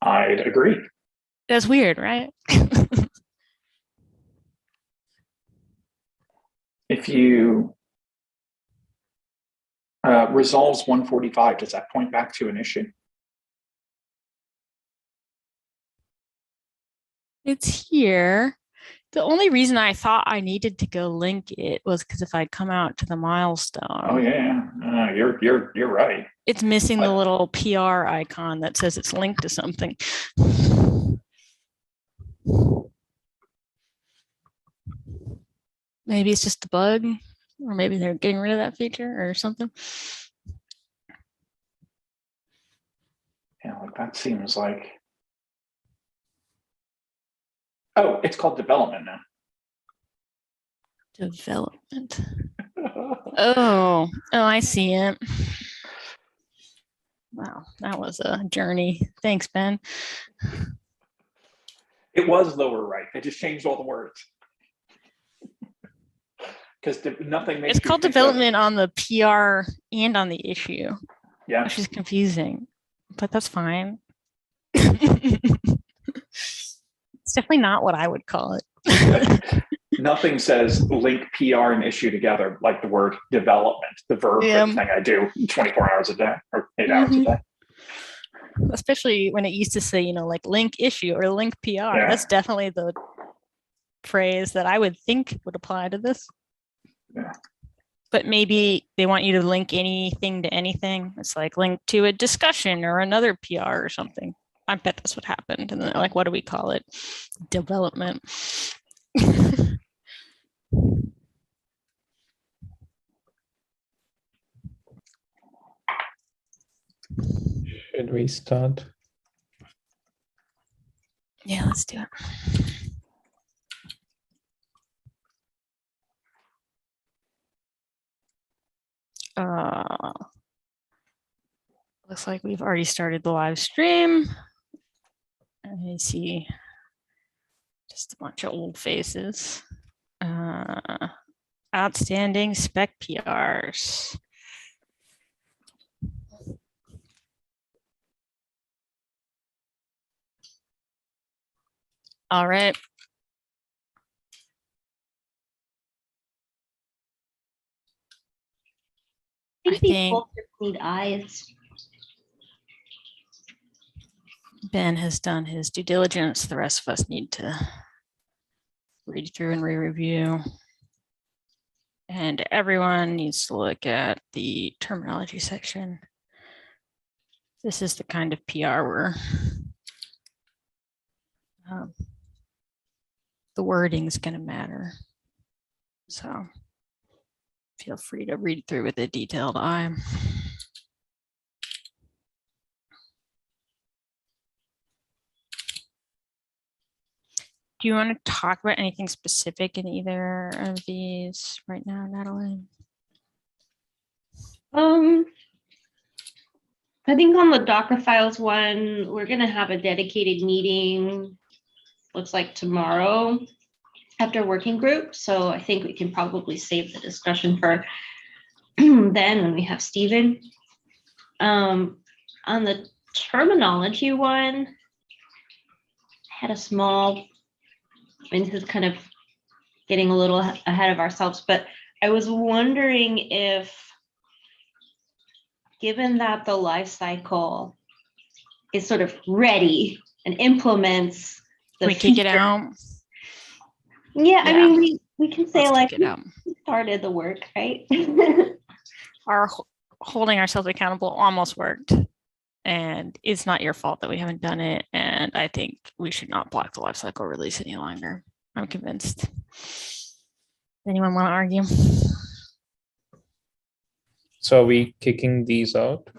I'd agree. That's weird, right? If you resolves 145, does that point back to an issue? It's here. The only reason I thought I needed to go link it was because if I'd come out to the milestone. Oh yeah, you're right. It's missing the little PR icon that says it's linked to something. Maybe it's just a bug, or maybe they're getting rid of that feature or something. Yeah, like that seems like. Oh, it's called development now. Development. Oh, I see it. Wow, that was a journey. Thanks, Ben. It was lower right. They just changed all the words. Because nothing makes it's called development on the PR and on the issue. Yeah. Which is confusing, but that's fine. It's definitely not what I would call it. Nothing says link PR and issue together like the word development, the verb for the thing I do 24 hours a day or 8 hours a day. Especially when it used to say, like link issue or link PR. Yeah. That's definitely the phrase that I would think would apply to this. Yeah. But maybe they want you to link anything to anything. It's like link to a discussion or another PR or something. I bet that's what happened. And then like, what do we call it? Development. Should we start? Yeah, let's do it. Looks like we've already started the live stream. I see just a bunch of old faces. Outstanding spec PRs. All right. I think both need eyes. Ben has done his due diligence. The rest of us need to read through and re-review. And everyone needs to look at the terminology section. This is the kind of PR where the wording is going to matter. So feel free to read through with a detailed eye. Do you want to talk about anything specific in either of these right now, Natalie? I think on the Docker files one, we're going to have a dedicated meeting, looks like tomorrow after working group. So I think we can probably save the discussion for then when we have Stephen. On the terminology one, I had a small, this is kind of getting a little ahead of ourselves, but I was wondering if, given that the life cycle is sort of ready and implements the we kick it out. Yeah, I mean, we can say like we started the work, right? Our holding ourselves accountable almost worked, and it's not your fault that we haven't done it. And I think we should not block the lifecycle release any longer. I'm convinced. Anyone want to argue? So are we kicking these out?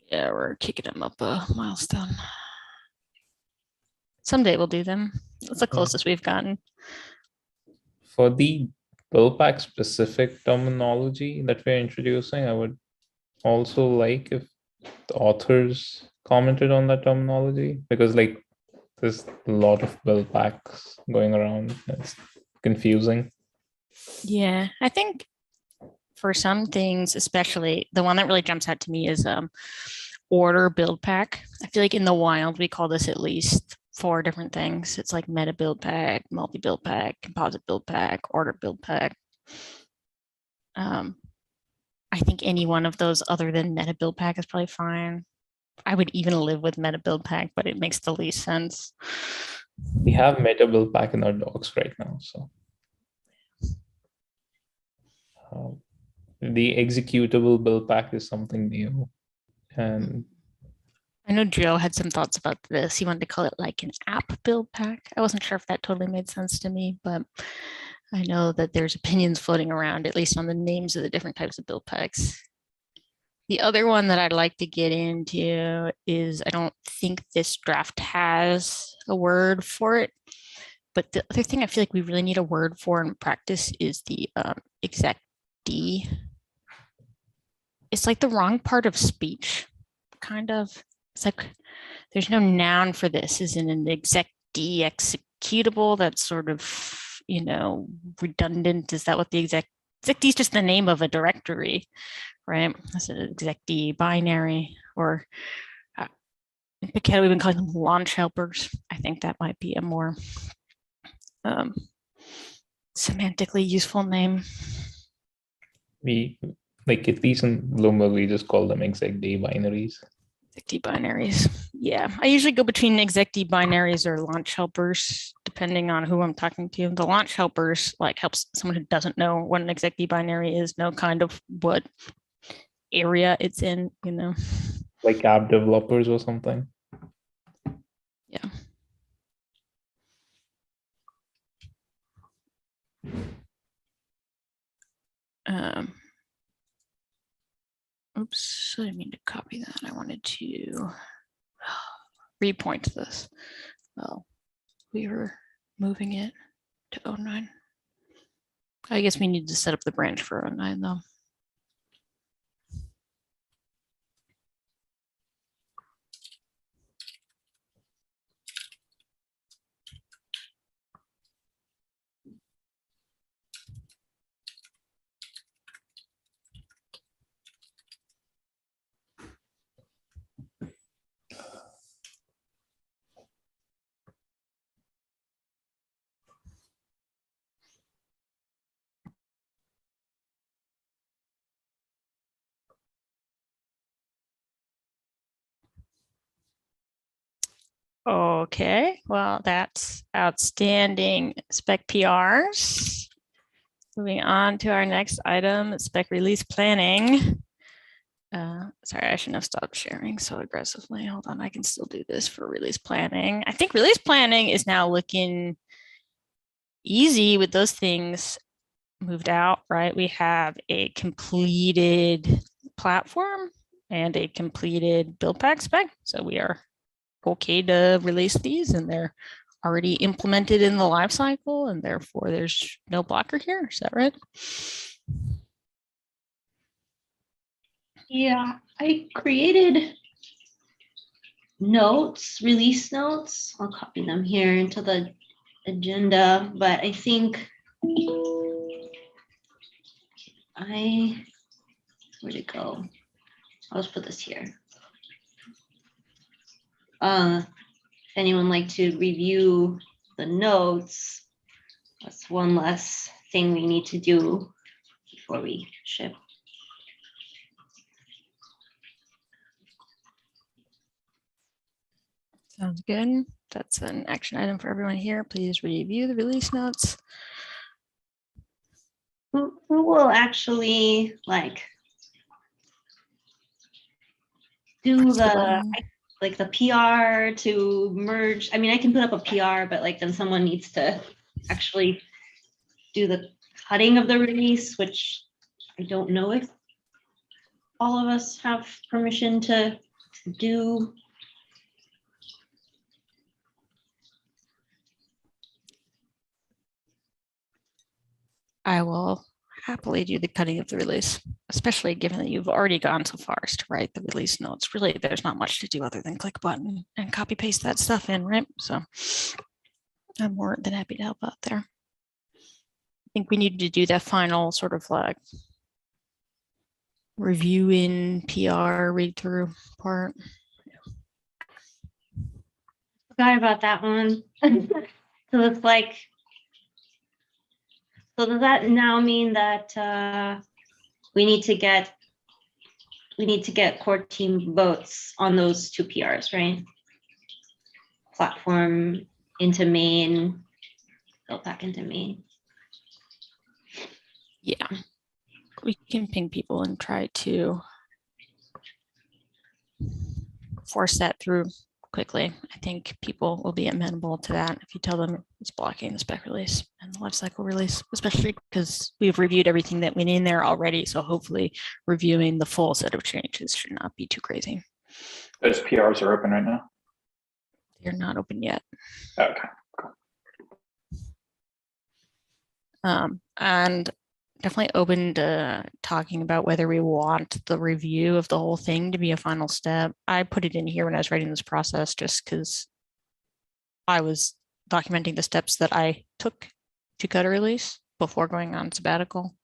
Yeah, we're kicking them up a milestone. Someday we'll do them. That's the closest we've gotten. For the build pack specific terminology that we're introducing, I would also like if the authors commented on that terminology, because like there's a lot of build packs going around. It's confusing. Yeah, I think for some things, especially the one that really jumps out to me is order build pack. I feel like in the wild, we call this at least 4 different things. It's like meta build pack, multi build pack, composite build pack, order build pack. I think any one of those other than meta build pack is probably fine. I would even live with meta build pack, but it makes the least sense. We have meta build pack in our docs right now, so the executable build pack is something new, and I know Joe had some thoughts about this. He wanted to call it like an app build pack. I wasn't sure if that totally made sense to me, but I know that there's opinions floating around, at least on the names of the different types of build packs. The other one that I'd like to get into is, I don't think this draft has a word for it, but the other thing I feel like we really need a word for in practice is the exec D. It's like the wrong part of speech, kind of. It's like there's no noun for this. Is in an exec D executable? That's sort of, you know, redundant. Is that what the exec D is just the name of a directory, right? That's an exec D binary, or in Picado, we've been calling them launch helpers. I think that might be a more semantically useful name. we like, at least in Loomer, we just call them exec D binaries. Exec D binaries. Yeah, I usually go between exec D binaries or launch helpers, depending on who I'm talking to. The launch helpers like helps someone who doesn't know what an exec D binary is know kind of what area it's in, you know. Like app developers or something. Yeah. Oops, I didn't mean to copy that. I wanted to repoint this. Well, we were moving it to 09. I guess we need to set up the branch for 09 though. Okay, well, that's outstanding spec PRs. Moving on to our next item, spec release planning. Sorry, I shouldn't have stopped sharing so aggressively. Hold on, I can still do this for release planning. I think release planning is now looking easy with those things moved out, right? We have a completed platform and a completed build pack spec. So we are okay to release these, and they're already implemented in the life cycle, and therefore there's no blocker here. Is that right? Yeah, I created notes, release notes. I'll copy them here into the agenda, but I think where'd it go? I'll just put this here. If anyone like to review the notes, that's one less thing we need to do before we ship. Sounds good. That's an action item for everyone here. Please review the release notes. Who will actually like do the PR to merge? I mean, I can put up a PR, but like then someone needs to actually do the cutting of the release, which I don't know if all of us have permission to do. I will happily do the cutting of the release, especially given that you've already gone so far as to write the release notes. Really, there's not much to do other than click a button and copy paste that stuff in, right? So I'm more than happy to help out there. I think we need to do that final sort of like reviewing PR read through part. Forgot about that one. So it's like, so does that now mean that we need to get core team votes on those two PRs, right? Platform into main, built back into main. Yeah, we can ping people and try to force that through quickly. I think people will be amenable to that if you tell them it's blocking the spec release and the lifecycle release, especially because we've reviewed everything that went in there already. So hopefully reviewing the full set of changes should not be too crazy. Those PRs are open right now. They're not open yet. Okay. And definitely open to talking about whether we want the review of the whole thing to be a final step. I put it in here when I was writing this process just because I was documenting the steps that I took to cut a release before going on sabbatical.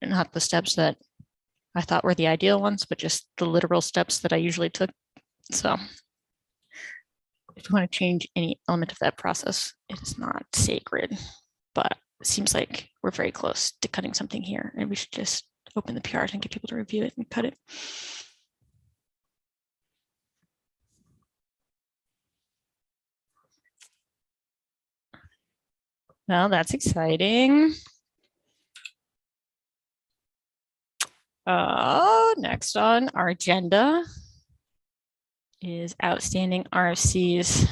And not the steps that I thought were the ideal ones, but just the literal steps that I usually took. So if you want to change any element of that process, it is not sacred, but it seems like we're very close to cutting something here, and we should just open the PRs and get people to review it and cut it. Well, that's exciting. Next on our agenda is outstanding RFCs.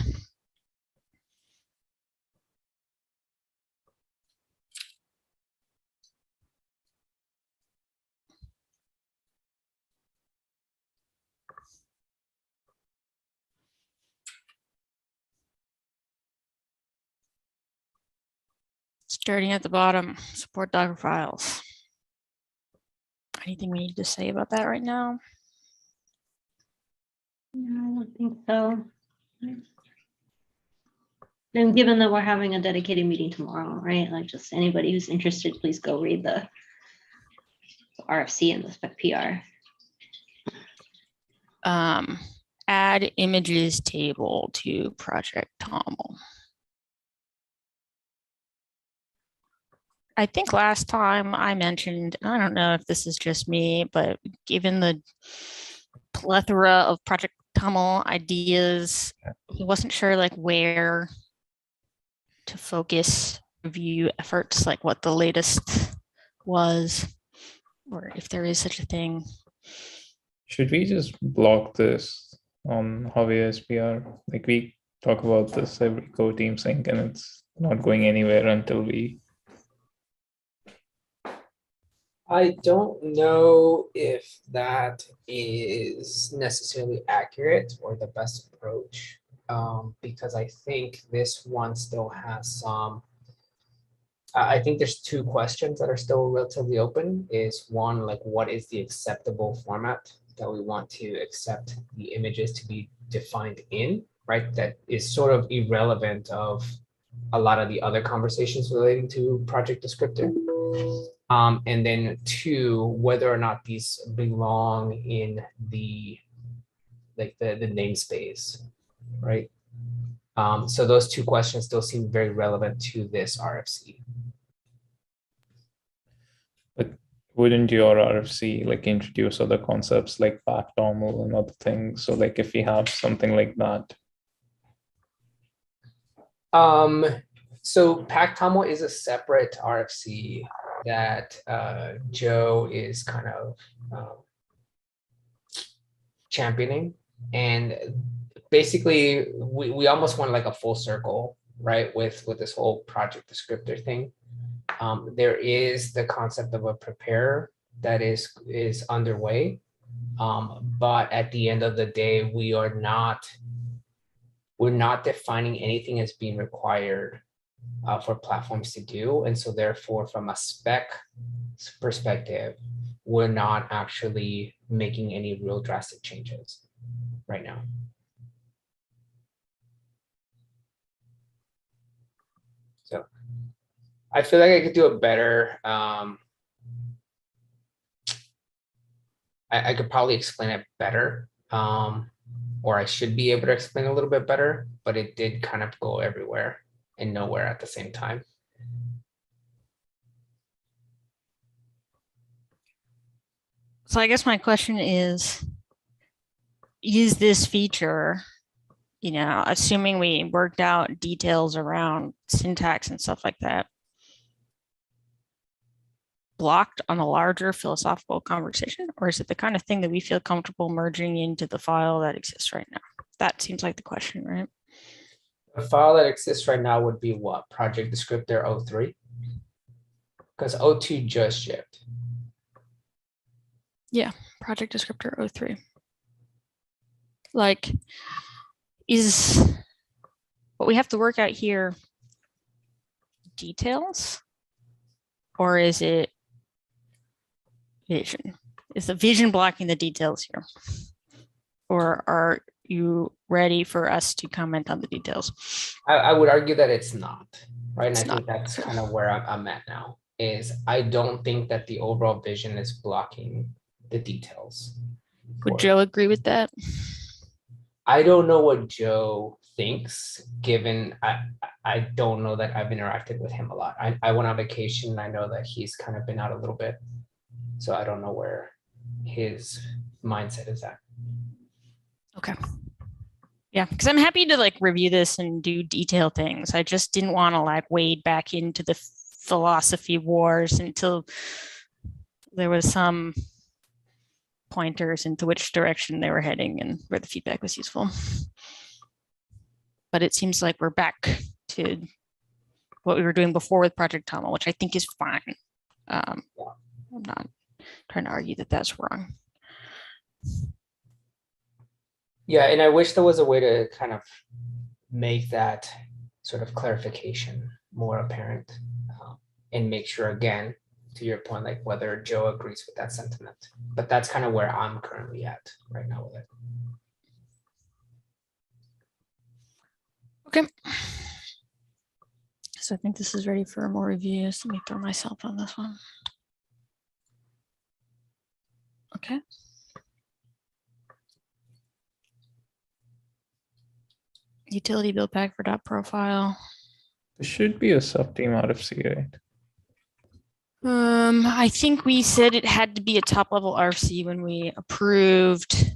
Starting at the bottom, support Docker files. Anything we need to say about that right now? No, I don't think so. And given that we're having a dedicated meeting tomorrow, right? Like just anybody who's interested, please go read the RFC and the spec PR. Add images table to Project TOML. I think last time I mentioned, I don't know if this is just me, but given the plethora of Project TOML ideas, he wasn't sure like where to focus review efforts, like what the latest was, or if there is such a thing. Should we just block this on Javier's PR? Like we talk about this every core team sync and it's not going anywhere until we. I don't know if that is necessarily accurate or the best approach, because I think this one still has some. I think there's two questions that are still relatively open. Is one, like, what is the acceptable format that we want to accept the images to be defined in, right? That is sort of irrelevant of a lot of the other conversations relating to project descriptor. And then two, whether or not these belong in the like the namespace, right? So those two questions still seem very relevant to this RFC. But wouldn't your RFC like introduce other concepts like backTOML and other things? So like if we have something like that. So backTOML is a separate RFC that Joe is kind of championing, and basically we almost went like a full circle, right, with this whole project descriptor thing. There is the concept of a preparer that is underway, but at the end of the day, we're not defining anything as being required for platforms to do. And so therefore, from a spec perspective, we're not actually making any real drastic changes right now. So I feel like I could do a better I could probably explain it better. Or I should be able to explain a little bit better, but it did kind of go everywhere and nowhere at the same time. So I guess my question is this feature, assuming we worked out details around syntax and stuff like that, blocked on a larger philosophical conversation, or is it the kind of thing that we feel comfortable merging into the file that exists right now? That seems like the question, right? The file that exists right now would be what? Project descriptor 03? Because 02 just shipped. Yeah, project descriptor 03. Like, is what we have to work out here details, or is it vision? Is the vision blocking the details here? Or are you ready for us to comment on the details? I would argue that it's not, right? And It's I think not. that's kind of where I'm at now, is I don't think that the overall vision is blocking the details. Would Joe agree with that? I don't know what Joe thinks, given I don't know that I've interacted with him a lot. I went on vacation and I know that he's kind of been out a little bit. So I don't know where his mindset is at. Okay. Yeah, because I'm happy to like review this and do detail things. I just didn't want to like wade back into the philosophy wars until there was some pointers into which direction they were heading and where the feedback was useful. But it seems like we're back to what we were doing before with Project Tama, which I think is fine. I'm not trying to argue that that's wrong. Yeah, and I wish there was a way to kind of make that sort of clarification more apparent and make sure, again, to your point, like whether Joe agrees with that sentiment. But that's kind of where I'm currently at right now with it. Okay. So I think this is ready for more reviews. Let me throw myself on this one. Okay. Utility build pack for dot profile. There should be a sub-team out of C, right? I think we said it had to be a top level RFC when we approved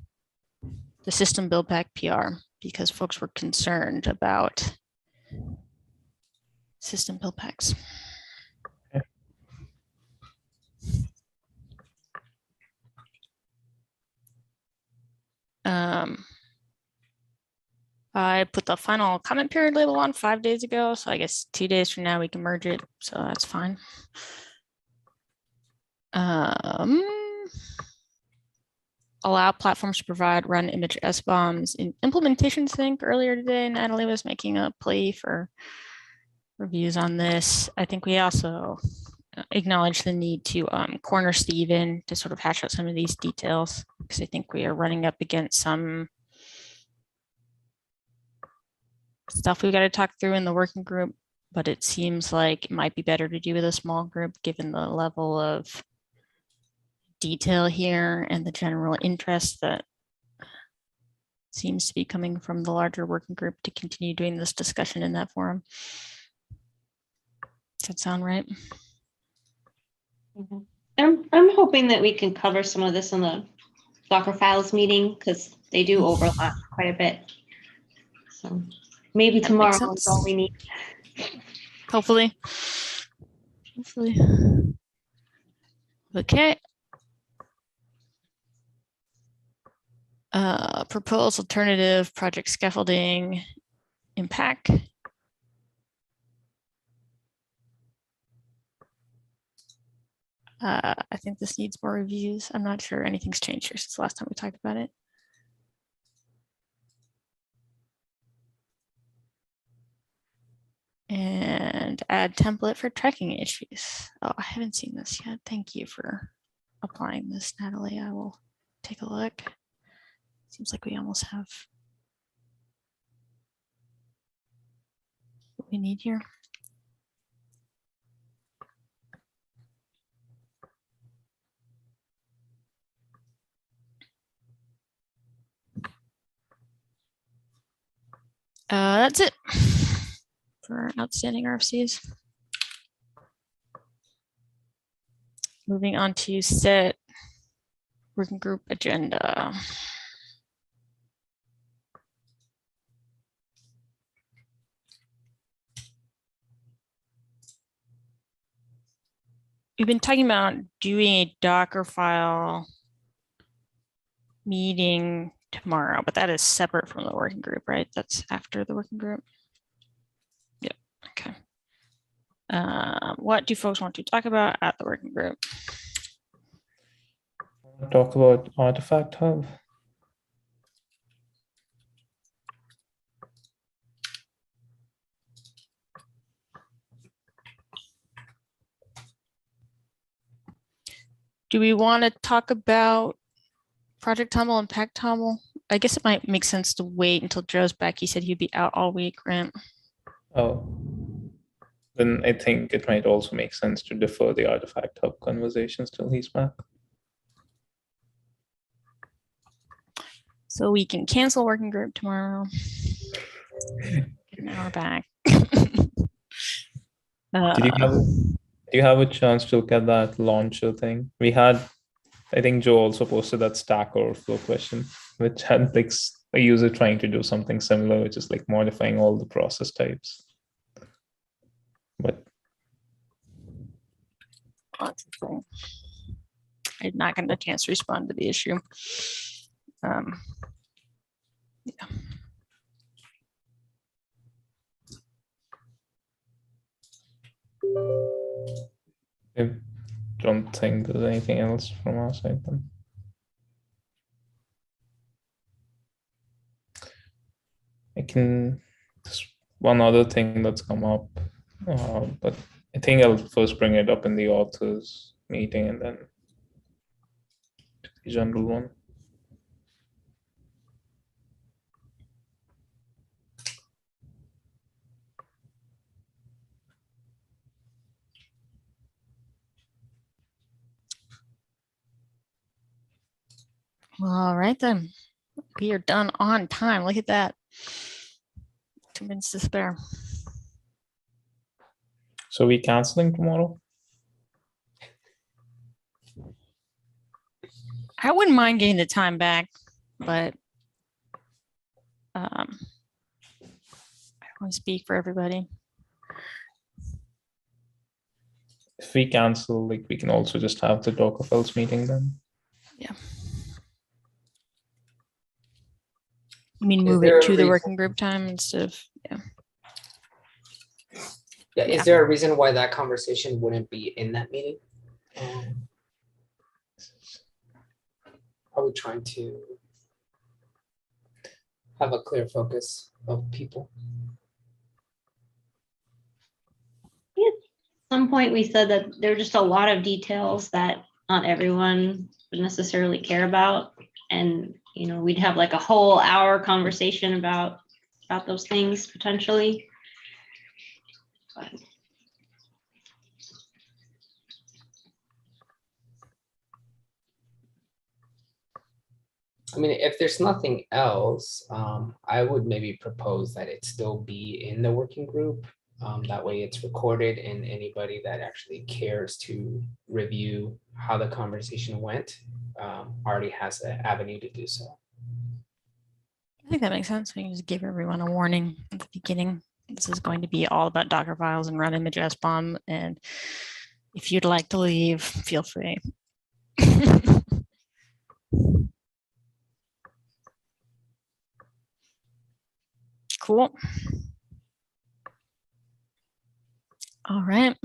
the system build pack PR because folks were concerned about system build packs. Okay. I put the final comment period label on 5 days ago, so I guess 2 days from now we can merge it, so that's fine. Allow platforms to provide run image SBOMs in implementation sync. Earlier today, Natalie was making a plea for reviews on this. I think we also acknowledge the need to corner Steven to sort of hash out some of these details, because I think we are running up against some stuff we've got to talk through in the working group, but it seems like it might be better to do with a small group given the level of detail here and the general interest that seems to be coming from the larger working group to continue doing this discussion in that forum. Does that sound right? I'm hoping that we can cover some of this in the Docker files meeting because they do overlap quite a bit. So maybe That tomorrow makes is sense. all we need. Hopefully. Hopefully. Okay. Proposed alternative project scaffolding impact. I think this needs more reviews. I'm not sure anything's changed here since the last time we talked about it. And add template for tracking issues. Oh, I haven't seen this yet. Thank you for applying this, Natalie. I will take a look. Seems like we almost have what we need here. That's it for outstanding RFCs. Moving on to set working group agenda. We've been talking about doing a Docker file meeting tomorrow, but that is separate from the working group, right? That's after the working group. Yep. Okay. What do folks want to talk about at the working group? Talk about Artifact Hub. Do we want to talk about Project Tumble and Pack Tumble? I guess it might make sense to wait until Joe's back. He said he'd be out all week, right? Oh, then I think it might also make sense to defer the Artifact Hub conversations till he's back. So we can cancel working group tomorrow. Get an hour back. Do you have a chance to look at that launcher thing? We had, I think Joe also posted that Stack Overflow question, which had like a user trying to do something similar, which is like modifying all the process types. But I did not get a chance to respond to the issue. Yeah. I don't think there's anything else from our side then. There's one other thing that's come up, but I think I'll first bring it up in the authors meeting and then the general one. All right, then. We are done on time. Look at that. 2 minutes to spare. So we canceling tomorrow? I wouldn't mind getting the time back, but I don't want to speak for everybody. If we cancel, like we can also just have the Docker files meeting then. Yeah. I mean, move it to the working group time instead of, yeah. Yeah, is there a reason why that conversation wouldn't be in that meeting? Are we trying to have a clear focus of people? At some point, we said that there are just a lot of details that not everyone would necessarily care about. And, you know, we'd have like a whole hour conversation about those things potentially. But I mean, if there's nothing else, I would maybe propose that it still be in the working group. That way it's recorded and anybody that actually cares to review how the conversation went already has an avenue to do so. I think that makes sense. We can just give everyone a warning at the beginning. This is going to be all about Docker files and run image SBOM. And if you'd like to leave, feel free. Cool. All right.